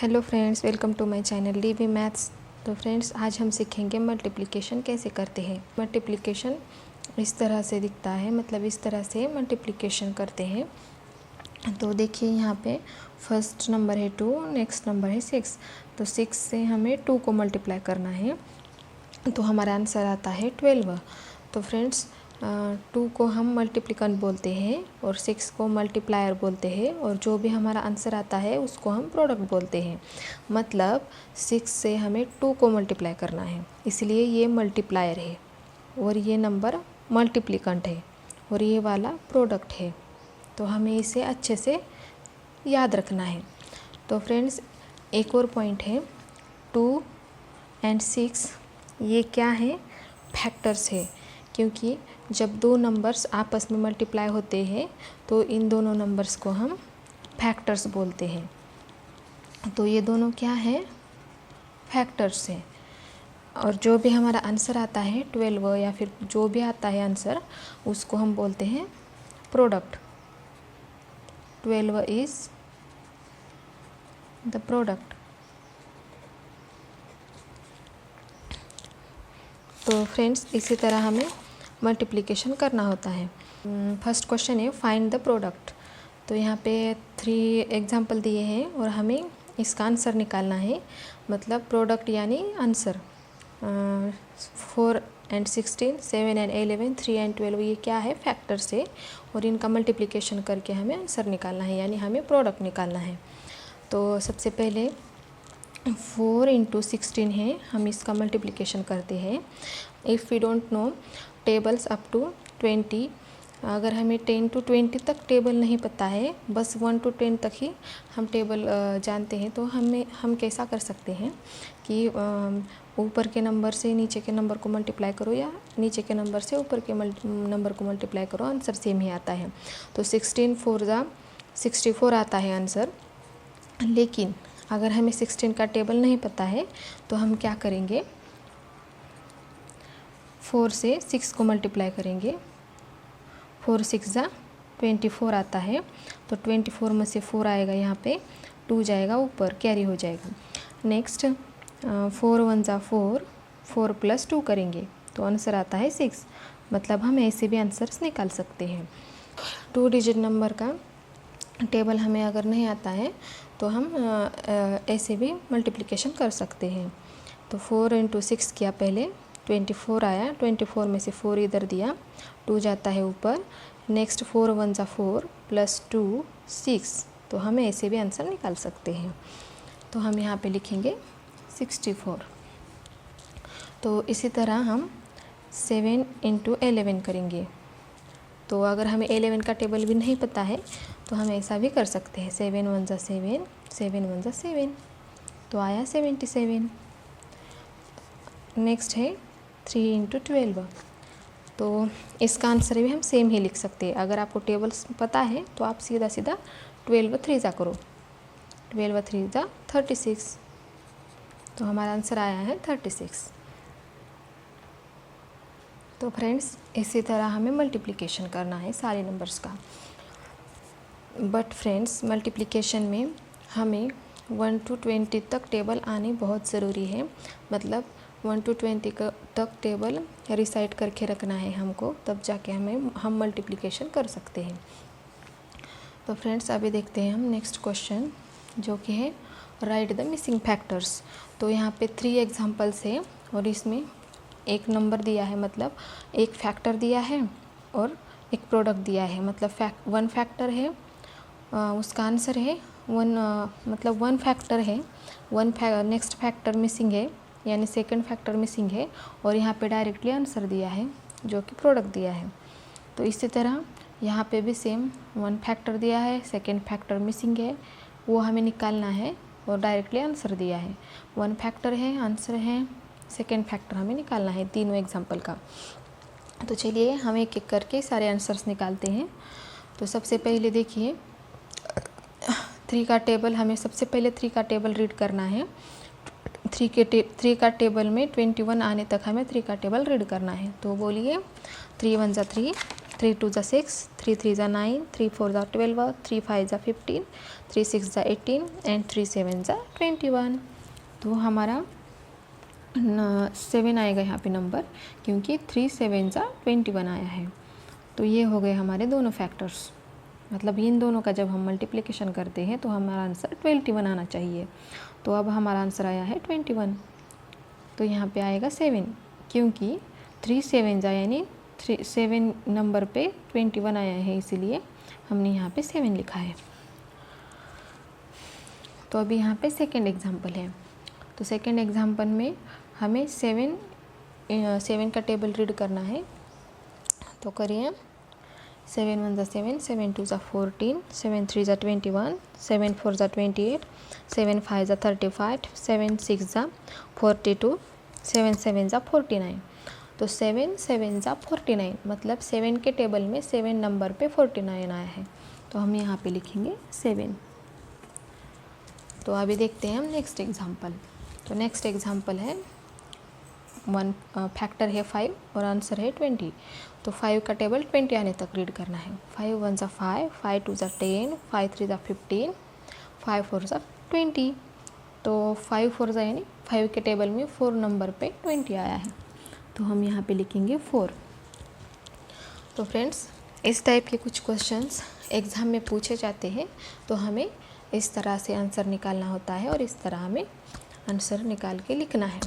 Hello friends, welcome to my channel DV maths. तो friends, आज हम सीखेंगे मल्टीप्लिकेशन कैसे करते हैं। मल्टीप्लिकेशन इस तरह से दिखता है, मतलब इस तरह से मल्टीप्लिकेशन करते हैं। तो देखिए यहाँ पे फर्स्ट नंबर है 2, नेक्स्ट नंबर है 6। तो 6 से हमें 2 को मल्टीप्लाई करना है, तो हमारा आंसर आता है 12। तो फ्रेंड्स, 2 को हम मल्टीप्लिकेंट बोलते हैं और 6 को मल्टीप्लायर बोलते हैं, और जो भी हमारा आंसर आता है उसको हम प्रोडक्ट बोलते हैं। मतलब 6 से हमें 2 को मल्टीप्लाई करना है, इसलिए ये मल्टीप्लायर है और ये नंबर मल्टीप्लिकेंट है और ये वाला प्रोडक्ट है। तो हमें इसे अच्छे से याद रखना है। तो फ्रेंड्स, एक और पॉइंट है, 2 एंड 6 ये क्या है? फैक्टर्स है, क्योंकि जब दो नंबर्स आपस में मल्टीप्लाई होते हैं तो इन दोनों नंबर्स को हम फैक्टर्स बोलते हैं। तो ये दोनों क्या है? फैक्टर्स हैं। और जो भी हमारा आंसर आता है 12 या फिर जो भी आता है आंसर, उसको हम बोलते हैं प्रोडक्ट। 12 is the product. तो फ्रेंड्स, इसी तरह हमें मल्टीप्लिकेशन करना होता है। फर्स्ट क्वेश्चन है फाइंड द प्रोडक्ट। तो यहाँ पे 3 एग्जाम्पल दिए हैं और हमें इसका आंसर निकालना है। मतलब प्रोडक्ट यानी आंसर। 4 एंड 16, 7 एंड 11, 3 एंड 12 ये क्या है? फैक्टर से, और इनका मल्टीप्लिकेशन करके हमें आंसर निकालना है, यानी हमें प्रोडक्ट निकालना है। तो सबसे पहले 4 इंटू 16 है, हम इसका मल्टीप्लिकेशन करते हैं। If we don't know tables up to 20, अगर हमें 10 to 20 तक टेबल नहीं पता है, बस 1 to 10 तक ही हम टेबल जानते हैं, तो हम कैसा कर सकते हैं कि ऊपर के नंबर से नीचे के नंबर को मल्टीप्लाई करो या नीचे के नंबर से ऊपर के नंबर को मल्टीप्लाई करो, आंसर सेम ही आता है। तो 16 4 जा 64 आता है आंसर। लेकिन अगर हमें 16 का टेबल नहीं पता है तो हम क्या करेंगे? 4 से 6 को मल्टीप्लाई करेंगे। 4 6 जा 24 आता है। तो 24 में से 4 आएगा, यहाँ पे 2 जाएगा ऊपर, कैरी हो जाएगा। नेक्स्ट 4 1 जा 4, 4 + 2 करेंगे तो आंसर आता है 6। मतलब हम ऐसे भी आंसर्स निकाल सकते हैं। 2 डिजिट नंबर का टेबल हमें अगर नहीं आता है तो हम ऐसे भी मल्टीप्लिकेशन कर सकते हैं। तो 4 इंटू 6 किया, पहले 24 आया, 24 में से 4 इधर दिया, 2 जाता है ऊपर। नेक्स्ट 4 1 जा 4 + 2 6। तो हम ऐसे भी आंसर निकाल सकते हैं। तो हम यहाँ पे लिखेंगे 64। तो इसी तरह हम 7 इंटू 11 करेंगे। तो अगर हमें 11 का टेबल भी नहीं पता है तो हम ऐसा भी कर सकते हैं। 7 1 जा 7, 7 1 जा 7, तो आया 77। नेक्स्ट है 3 इंटू 12। तो इसका आंसर भी हम सेम ही लिख सकते हैं। अगर आपको टेबल्स पता है तो आप सीधा सीधा 12 3 जा करो, 12 3 जा 36। तो हमारा आंसर आया है 36। तो फ्रेंड्स, इसी तरह हमें मल्टीप्लिकेशन करना है सारे नंबर्स का। बट फ्रेंड्स, मल्टीप्लिकेशन में हमें 1 to 20 तक टेबल आनी बहुत ज़रूरी है। मतलब 1 to 20 तक टेबल रिसाइट करके रखना है हमको, तब जाके हम मल्टीप्लिकेशन कर सकते हैं। तो फ्रेंड्स, अभी देखते हैं हम नेक्स्ट क्वेश्चन, जो कि है राइट द मिसिंग फैक्टर्स। तो यहाँ पे 3 एग्जांपल्स है और इसमें एक नंबर दिया है, मतलब एक फैक्टर दिया है और एक प्रोडक्ट दिया है। मतलब 1 फैक्टर है, उसका आंसर है 1, मतलब 1 फैक्टर है, नेक्स्ट फैक्टर मिसिंग है, यानी सेकंड फैक्टर मिसिंग है, और यहाँ पे डायरेक्टली आंसर दिया है जो कि प्रोडक्ट दिया है। तो इसी तरह यहाँ पे भी सेम 1 फैक्टर दिया है, सेकंड फैक्टर मिसिंग है, वो हमें निकालना है, और डायरेक्टली आंसर दिया है। 1 फैक्टर है, आंसर है, सेकेंड फैक्टर हमें निकालना है तीनों एग्जाम्पल का। तो चलिए हम एक एक करके सारे आंसर्स निकालते हैं। तो सबसे पहले देखिए 3 का टेबल, हमें सबसे पहले 3 का टेबल रीड करना है। 3 का टेबल में 21 आने तक हमें 3 का टेबल रीड करना है। तो बोलिए 3 1 जा 3, 3 2 ज़ा 6, 3 3 ज़ा 9, 3 4 ज़ा 12, 3 5 ज़ा 15, 3 6 ज़ा 18 एंड 3 7 ज़ा 21। तो हमारा 7 आएगा यहाँ पे नंबर, क्योंकि 3 7 ज़ा 21 आया है। तो ये हो गए हमारे दोनों फैक्टर्स, मतलब इन दोनों का जब हम मल्टीप्लिकेशन करते हैं तो हमारा आंसर 21 आना चाहिए। तो अब हमारा आंसर आया है 21। तो यहाँ पे आएगा 7, क्योंकि 3 7 ज़ा यानी 7 नंबर पे 21 आया है, इसीलिए हमने यहाँ पे 7 लिखा है। तो अभी यहाँ पे सेकेंड एग्जाम्पल है। तो सेकेंड एग्जाम्पल में हमें 7 का टेबल रीड करना है। तो करिए, 7 1 ज़ा 7, 7 2 ज़ा 14, 7 3 ज़ा 21, 7 4 ज़ा 28, 7 5 ज़ा 35, 7 6 ज़ा 42, 7 7 ज़ा 49। तो 7 7 ज़ा 49, मतलब 7 के टेबल में 7 नंबर पे 49 आया है। तो हम यहाँ पे लिखेंगे 7। तो अभी देखते हैं हम नेक्स्ट एग्जाम्पल। तो नेक्स्ट एग्जाम्पल है फैक्टर है 5 और आंसर है 20। तो 5 का टेबल 20 आने तक रीड करना है। 5 1 ज़ा 5, 5 2 ज़ा 10, 5 3 ज़ा 15, 5 4 ज़ा 20। तो 5 4 ज़ा यानी 5 के टेबल में 4 नंबर पे 20 आया है। तो हम यहाँ पे लिखेंगे 4। तो फ्रेंड्स, इस टाइप के कुछ क्वेश्चंस एग्ज़ाम में पूछे जाते हैं, तो हमें इस तरह से आंसर निकालना होता है और इस तरह हमें आंसर निकाल के लिखना है।